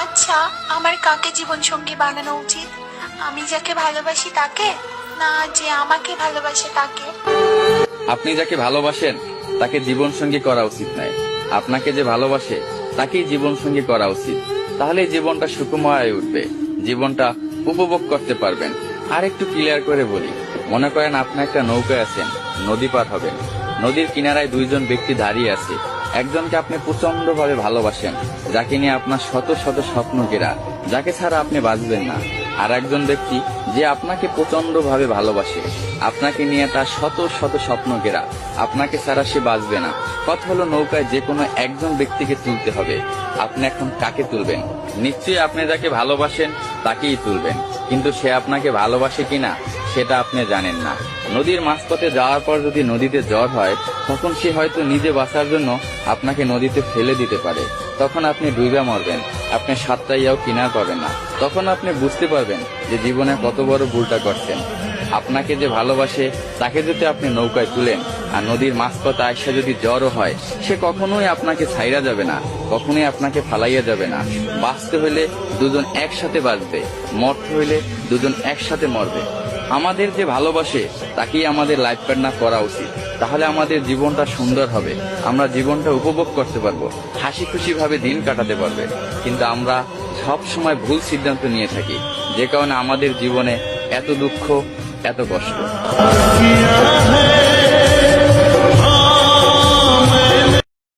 আচ্ছা, আমার কাকে জীবন সঙ্গী বানানো উচিত? আমি যাকে ভালোবাসি তাকে, না যে আমাকে ভালোবাসে তাকে? আপনি যাকে ভালোবাসেন তাকে জীবন সঙ্গী করা উচিত নয়, আপনাকে যে ভালোবাসে তাকেই জীবন সঙ্গী করা উচিত। তাহলে জীবনটা সুখময় হয়ে উঠবে, জীবনটা উপভোগ করতে পারবেন। আর একটু ক্লিয়ার করে বলি, মনে করেন আপনি একটা নৌকায় আছেন, নদী পার হবেন। নদীর কিনারায় দুইজন ব্যক্তি দাঁড়িয়ে আছে। একজনকে আপনি প্রচন্ড ভাবে ভালোবাসেন, যাকে নিয়ে আপনার শত শত স্বপ্ন ঘেরা, যাকে ছাড়া আপনি বাঁচবেন না। আর একজন ব্যক্তি যে আপনাকে প্রচন্ড ভাবে ভালোবাসে, আপনাকে নিয়ে তার শত শত স্বপ্ন ঘেরা, আপনাকে ছাড়া সে বাঁচবে না। কথা হলো, নৌকায় যে কোনো একজন ব্যক্তিকে তুলতে হবে। আপনি এখন কাকে তুলবেন? নিশ্চয়ই আপনি যাকে ভালোবাসেন তাকেই তুলবেন, কিন্তু সে আপনাকে ভালোবাসে কিনা সেটা আপনি জানেন না। নদীর মাঝপথে যাওয়ার পর যদি নদীতে জ্বর হয়, তখন সে হয়তো নিজে বাঁচার জন্য আপনাকে নদীতে ফেলে দিতে পারে। তখন আপনি ডুবে মরবেন, আপনি সাতটাইয়াও কিনার পাবেন না। তখন আপনি বুঝতে পারবেন যে জীবনে কত বড় ভুলটা করছেন। আপনাকে যে ভালোবাসে তাকে যদি আপনি নৌকায় তুলেন, আর নদীর মাঝপথে আইসা যদি জ্বরও হয়, সে কখনোই আপনাকে ছাইরা যাবে না, কখনোই আপনাকে ফালাইয়া যাবে না। বাঁচতে হইলে দুজন একসাথে বাঁচবে, মরতে হইলে দুজন একসাথে মরবে। আমাদের যে ভালোবাসে তাকেই আমাদের লাইফ পার্টনার করা উচিত। তাহলে আমাদের জীবনটা সুন্দর হবে, আমরা জীবনটা উপভোগ করতে পারবো, হাসি খুশি ভাবে দিন কাটাতে পারবে। কিন্তু আমরা সব সময় ভুল সিদ্ধান্ত নিয়ে থাকি, যে কারণে আমাদের জীবনে এত দুঃখ, এত কষ্ট।